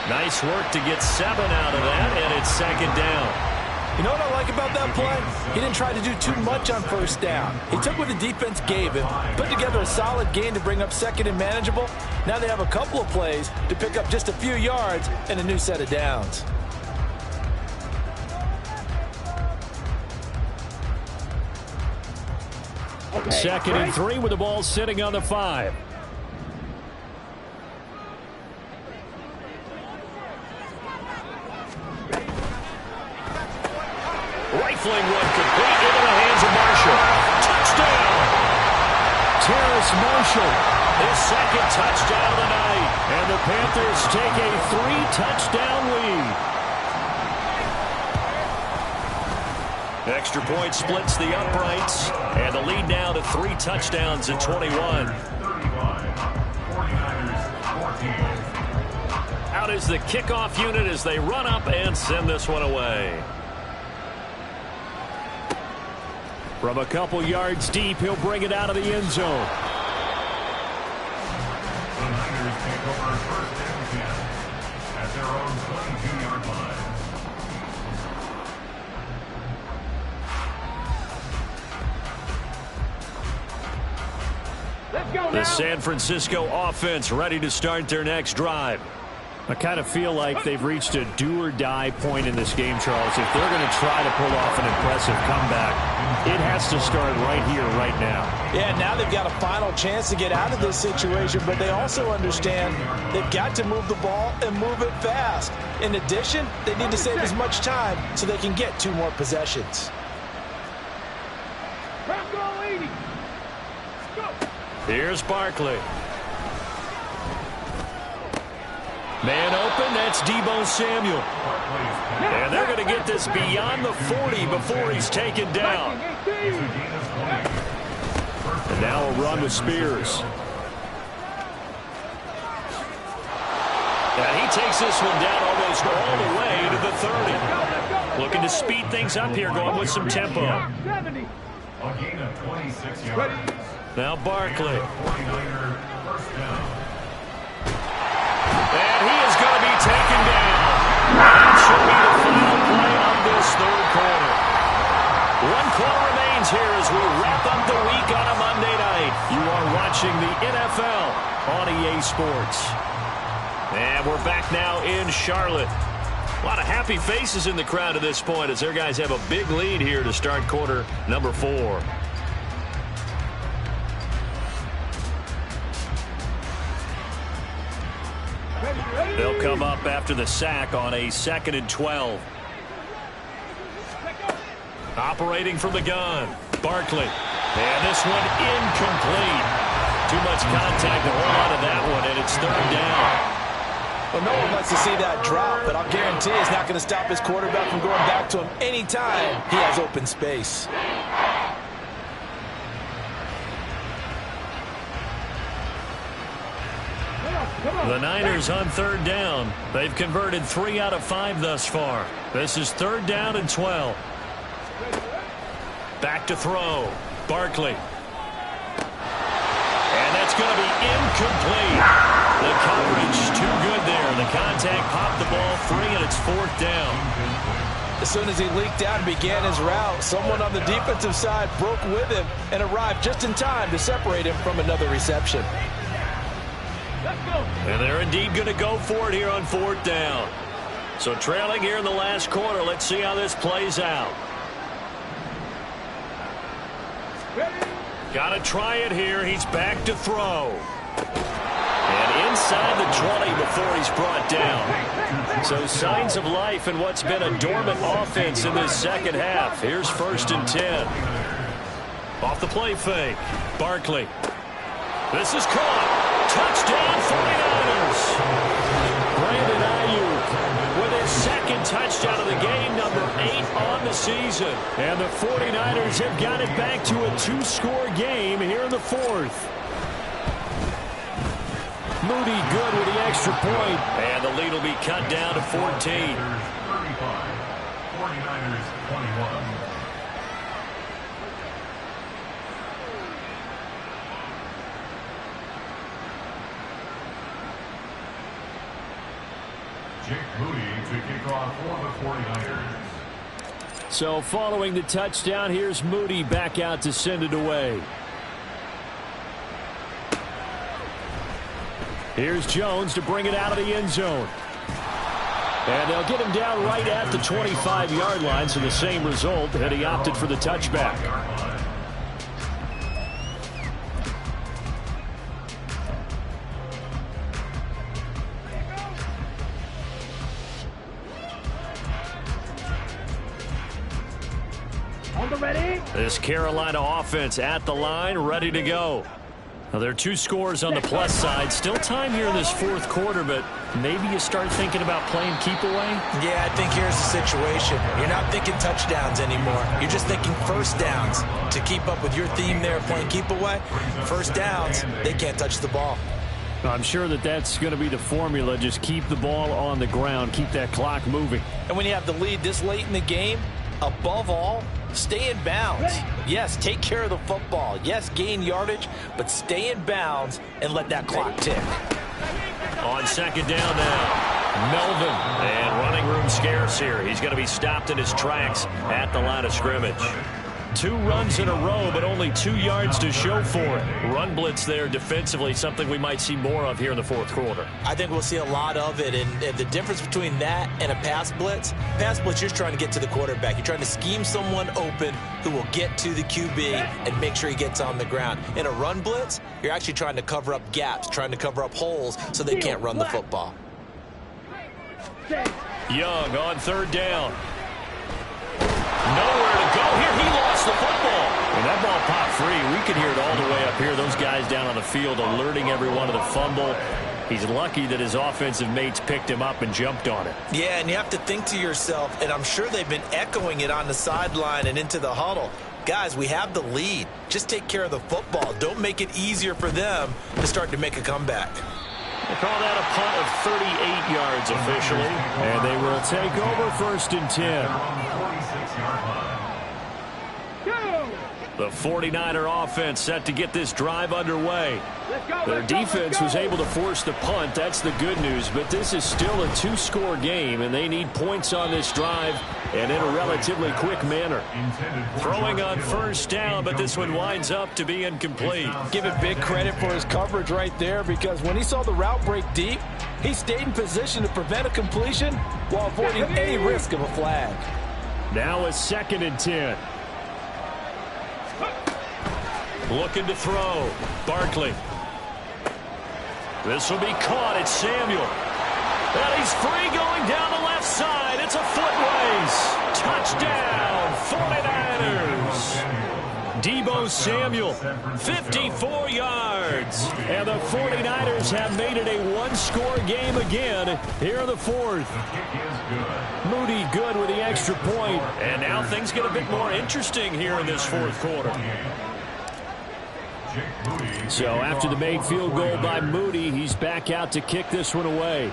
Nice work to get 7 out of that, and it's 2nd down. You know what I like about that play? He didn't try to do too much on first down. He took what the defense gave him, put together a solid gain to bring up 2nd and manageable. Now they have a couple of plays to pick up just a few yards and a new set of downs. Okay. 2nd and 3 with the ball sitting on the 5. Rifling one complete into the hands of Marshall. Touchdown! Terrace Marshall, his 2nd touchdown of the night. And the Panthers take a 3-touchdown lead. Extra point splits the uprights, and the lead now to 3 touchdowns at 21. Out is the kickoff unit as they run up and send this one away. From a couple yards deep, he'll bring it out of the end zone. The Niners take over 1st and 10 at their own 22-yard line. Let's go now. The San Francisco offense ready to start their next drive. I kind of feel like they've reached a do-or-die point in this game, Charles. If they're going to try to pull off an impressive comeback, it has to start right here, right now. Yeah, now they've got a final chance to get out of this situation, but they also understand they've got to move the ball and move it fast. In addition, they need to save as much time so they can get 2 more possessions. Bronco 80. Go. Here's Barkley. Man open, that's Deebo Samuel. And they're going to get this beyond the 40 before he's taken down. And now a run with Spears. And he takes this one down almost all the way to the 30. Looking to speed things up here, going with some tempo. A gain of 26 yards. Now Barkley. 49er first down. And he is going to be taken down. That should be the final play of this 3rd quarter. 1 quarter remains here as we wrap up the week on a Monday night. You are watching the NFL on EA Sports. And we're back now in Charlotte. A lot of happy faces in the crowd at this point as their guys have a big lead here to start quarter number 4. They'll come up after the sack on a 2nd and 12. Operating from the gun, Barkley. And this one incomplete. Too much contact to hold on to that one, and it's third down. Well, no one wants to see that drop, but I'll guarantee it's not going to stop his quarterback from going back to him anytime he has open space. The Niners on third down. They've converted 3 out of 5 thus far. This is third down and 12. Back to throw. Barkley. And that's going to be incomplete. The coverage too good there. The contact popped the ball free, and it's fourth down. As soon as he leaked out and began his route, someone on the defensive side broke with him and arrived just in time to separate him from another reception. And they're indeed going to go for it here on fourth down. So trailing here in the last quarter. Let's see how this plays out. Got to try it here. He's back to throw. And inside the 20 before he's brought down. So signs of life in what's been a dormant offense in this second half. Here's first and 10. Off the play fake. Barkley. This is caught. Touchdown 49ers. Brandon Ayuk with his second touchdown of the game, number 8 on the season. And the 49ers have got it back to a 2-score game here in the fourth. Moody good with the extra point. And the lead will be cut down to 14. 35, 49ers 21. Jake Moody to kick off for the 49ers. So following the touchdown, here's Moody back out to send it away. Here's Jones to bring it out of the end zone. And they'll get him down right at the 25-yard line, so the same result, and he opted for the touchback. This Carolina offense at the line, ready to go. Now, there are 2 scores on the plus side. Still time here in this fourth quarter, but maybe you start thinking about playing keep away? Yeah, I think here's the situation. You're not thinking touchdowns anymore. You're just thinking first downs. To keep up with your theme there, playing keep away, first downs, they can't touch the ball. I'm sure that that's going to be the formula. Just keep the ball on the ground. Keep that clock moving. And when you have the lead this late in the game, above all, stay in bounds. Yes, take care of the football. Yes, gain yardage, but stay in bounds and let that clock tick. On second down now, Melvin. And running room scarce here. He's going to be stopped in his tracks at the line of scrimmage. 2 runs in a row, but only 2 yards to show for it. Run blitz there defensively, something we might see more of here in the fourth quarter. I think we'll see a lot of it, and the difference between that and a pass blitz, you're trying to get to the quarterback. You're trying to scheme someone open who will get to the QB and make sure he gets on the ground. In a run blitz, you're actually trying to cover up gaps, trying to cover up holes so they can't run the football. Young on third down. Nowhere to go here. He lost the football. And that ball popped free. We can hear it all the way up here. Those guys down on the field alerting everyone to the fumble. He's lucky that his offensive mates picked him up and jumped on it. Yeah, and you have to think to yourself, and I'm sure they've been echoing it on the sideline and into the huddle. Guys, we have the lead. Just take care of the football. Don't make it easier for them to start to make a comeback. They call that a punt of 38 yards officially. And they will take over first and 10. The 49er offense set to get this drive underway. Their defense was able to force the punt. That's the good news. But this is still a 2-score game, and they need points on this drive and in a relatively quick manner. Throwing on first down, but this one winds up to be incomplete. Give it big credit for his coverage right there, because when he saw the route break deep, he stayed in position to prevent a completion while avoiding any risk of a flag. Now a second and 10. Looking to throw. Barkley. This will be caught. It's Samuel. And he's free going down the left side. It's a foot race. Touchdown, 49ers. Deebo Samuel, 54 yards. And the 49ers have made it a one-score game again here in the fourth. Moody good with the extra point. And now things get a bit more interesting here in this fourth quarter. So after the made field goal by Moody, he's back out to kick this one away.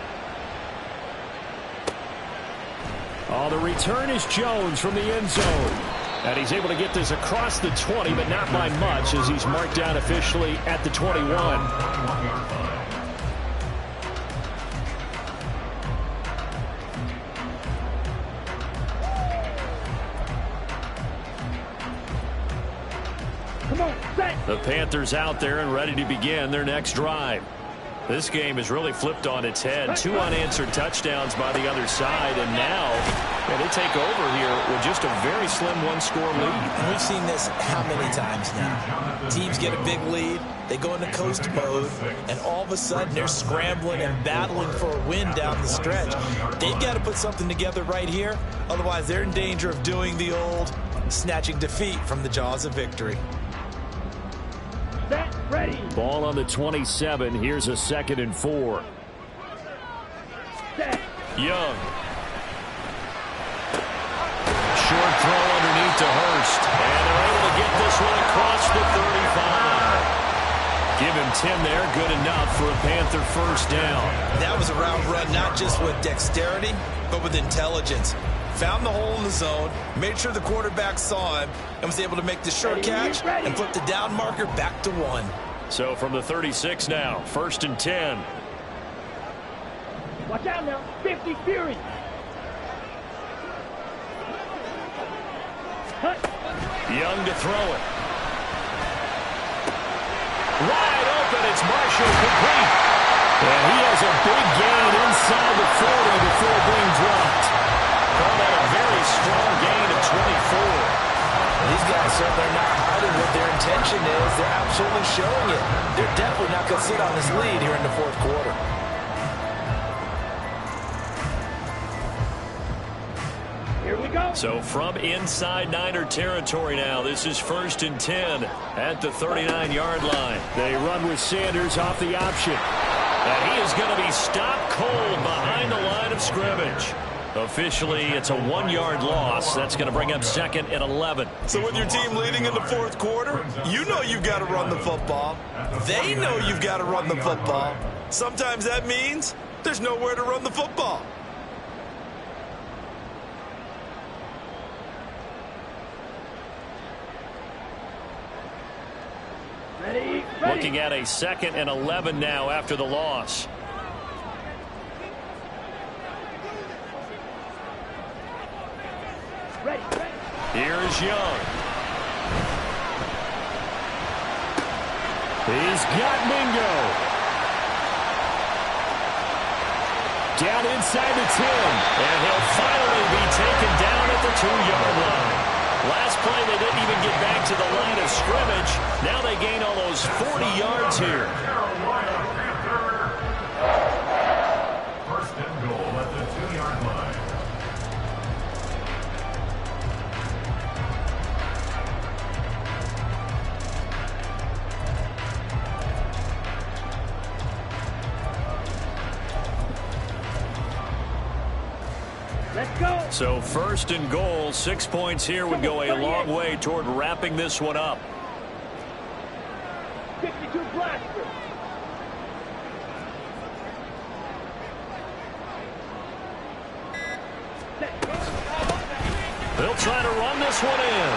Oh, the return is Jones from the end zone. And he's able to get this across the 20, but not by much, as he's marked down officially at the 21. The Panthers out there and ready to begin their next drive. This game is really flipped on its head. 2 unanswered touchdowns by the other side, and now they take over here with just a very slim one-score lead. And we've seen this how many times now? Teams get a big lead, they go into coast mode, and all of a sudden they're scrambling and battling for a win down the stretch. They've got to put something together right here, otherwise they're in danger of doing the old snatching defeat from the jaws of victory. Ready. Ball on the 27. Here's a 2nd and 4. Set. Young. Short throw underneath to Hurst. And they're able to get this one across the 35. Give him 10 there. Good enough for a Panther first down. That was a route run, not just with dexterity, but with intelligence. Found the hole in the zone, made sure the quarterback saw him, and was able to make the short catch and flip the down marker back to 1. So from the 36 now, 1st and 10. Watch out now. 50 Fury. Young to throw it. Wide open. It's Marshall complete. And he has a big gain inside the 40 before being dropped. Call that a very strong gain of 24. These guys certainly are not hiding what their intention is. They're absolutely showing it. They're definitely not going to sit on this lead here in the fourth quarter. Here we go. So from inside Niner territory now, this is 1st and 10 at the 39-yard line. They run with Sanders off the option. And he is going to be stopped cold behind the line of scrimmage. Officially, it's a 1-yard loss. That's going to bring up 2nd and 11. So with your team leading in the fourth quarter, you know you've got to run the football. They know you've got to run the football. Sometimes that means there's nowhere to run the football. Ready. Looking at a 2nd and 11 now after the loss. Ready. Here's Young. He's got Mingo. Down inside the 10. And he'll finally be taken down at the 2-yard line. Last play, they didn't even get back to the line of scrimmage. Now they gain almost 40 yards here. First and goal at the 2-yard line. Let's go. So 1st and goal, 6 points here would go a long way toward wrapping this one up. 52 blaster. They'll try to run this one in.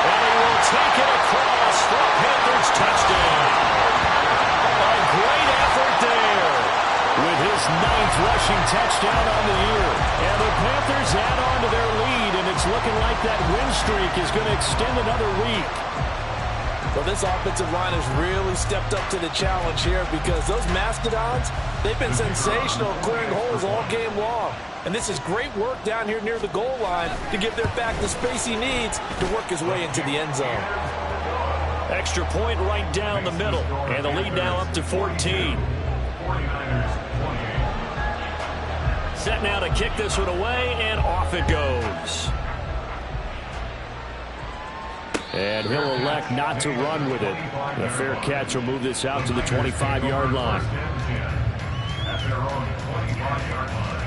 And he will take it across for a Panthers touchdown. A great effort there with his 9th rushing touchdown on the year. And the Panthers add on to their lead, and it's looking like that win streak is going to extend another week. Well, this offensive line has really stepped up to the challenge here because those Mastodons, they've been sensational clearing holes all game long. And this is great work down here near the goal line to give their back the space he needs to work his way into the end zone. Extra point right down the middle, and the lead now up to 14. Set now to kick this one away, and off it goes. And he'll elect not to run with it. A fair catch will move this out to the 25-yard line. At their own 25-yard line.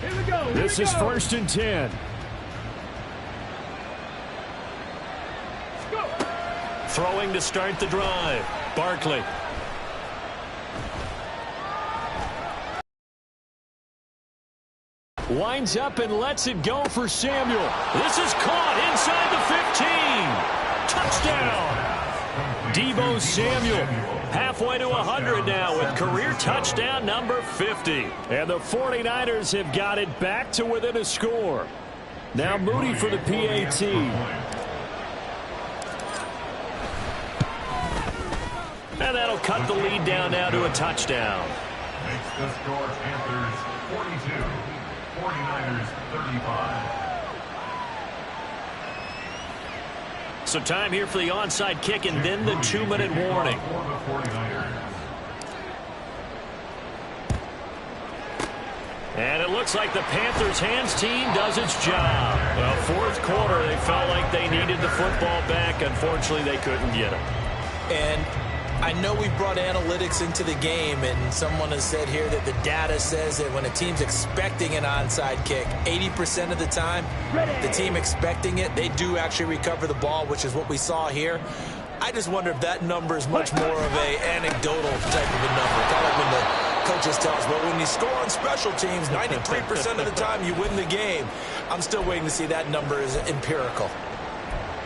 Here we go. This is 1st and 10. Go. Throwing to start the drive. Barkley. Winds up and lets it go for Samuel. This is caught inside the 15. Touchdown. Deebo Samuel. Halfway to 100 now with career touchdown number 50. And the 49ers have got it back to within a score. Now Moody for the PAT. And that'll cut the lead down now to a touchdown. Makes the score Panthers 42, 49ers 35. So time here for the onside kick and then the 2-minute warning. And it looks like the Panthers hands team does its job. Well, 4th quarter, they felt like they needed the football back. Unfortunately, they couldn't get it. And I know we brought analytics into the game, and someone has said here that the data says that when a team's expecting an onside kick, 80% of the time, the team expecting it, they do actually recover the ball, which is what we saw here. I just wonder if that number is much more of an anecdotal type of a number. Kind of like when the coaches tell us, well, when you score on special teams, 93% of the time you win the game. I'm still waiting to see that number is empirical.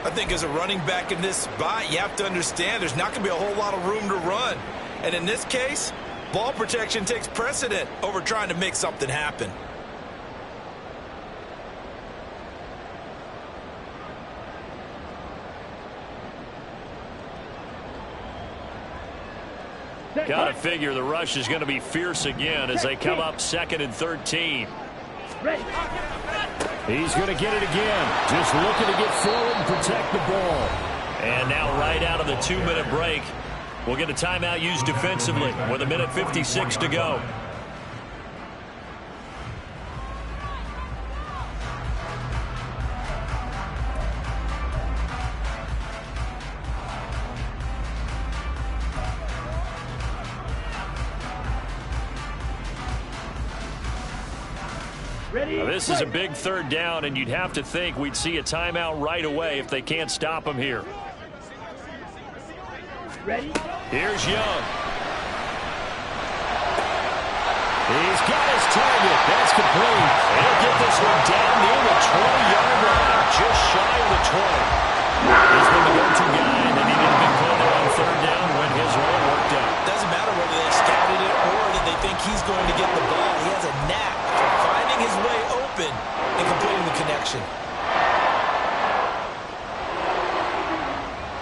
I think as a running back in this spot, you have to understand there's not going to be a whole lot of room to run. And in this case, ball protection takes precedent over trying to make something happen. Got to figure the rush is going to be fierce again as they come up 2nd and 13. He's going to get it again. Just looking to get forward and protect the ball. And now right out of the 2-minute break, we'll get a timeout used defensively with 1:56 to go. Now, this is a big 3rd down, and you'd have to think we'd see a timeout right away if they can't stop him here. Ready? Here's Young. He's got his target. That's complete. He'll get this one down near the 20-yard line, just shy of the 20. He's been the go-to guy, and they needed a big play there on 3rd down when his role worked out. Doesn't matter whether they scouted it or that they think he's going to get the ball. He has a knack for finding his way open and completing the connection.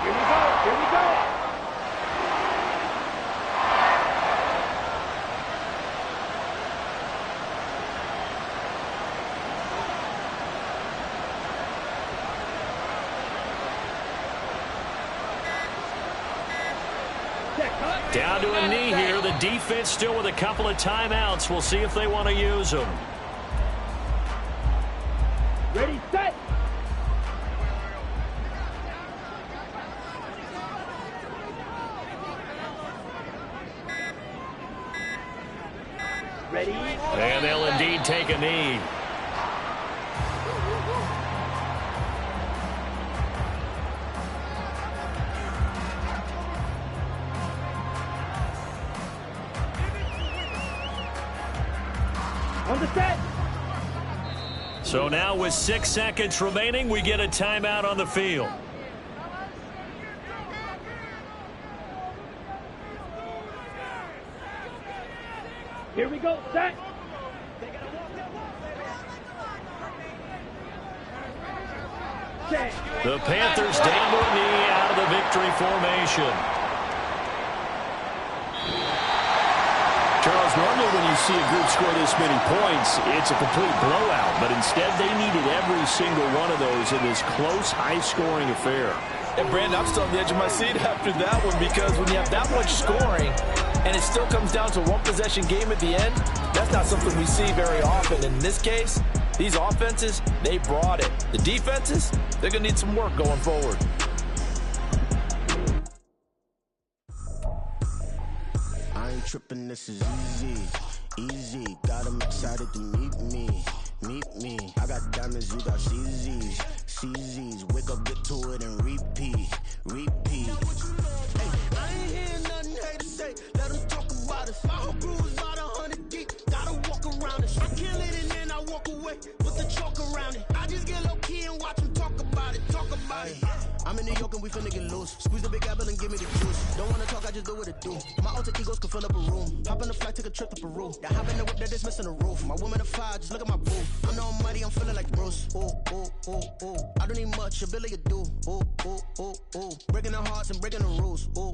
Here we go. Here we go. Down to a knee here. The defense still with a couple of timeouts. We'll see if they want to use them. Ready, set. Ready. And they'll indeed take a knee. On the set. So now with 6 seconds remaining, we get a timeout on the field. Here we go, set. The Panthers down to a knee out of the victory formation. Charles, normally when you see a group score this many points, it's a complete blowout. But instead, they needed every single one of those in this close, high-scoring affair. And, Brandon, I'm still on the edge of my seat after that one because when you have that much scoring and it still comes down to one possession game at the end, that's not something we see very often. In this case, These offenses, they brought it. The defenses, they're going to need some work going forward. I ain't tripping, this is easy, easy. Got 'em excited to meet me. I got diamonds, you got CZs. Wake up, get to it, and repeat. Hey, I ain't hearing nothing haters say. Let them talk about us. My whole crew is about 100 deep. Gotta walk around it. I kill it and then I walk away with the chalk around it. I just get low key and watch them talk about it. I'm in New York and we finna get loose. Squeeze the big apple and give me the juice. Don't wanna talk, I just do what it do. My alter egos can fill up a room. Hop on the flight, take a trip to Peru. Yeah, hop in the whip that is missing the roof. My woman a fire, just look at my boo. I'm the almighty, I'm feeling like Bruce. Ooh. I don't need much, ability to do. Ooh. Breaking the hearts and breaking the rules. Ooh.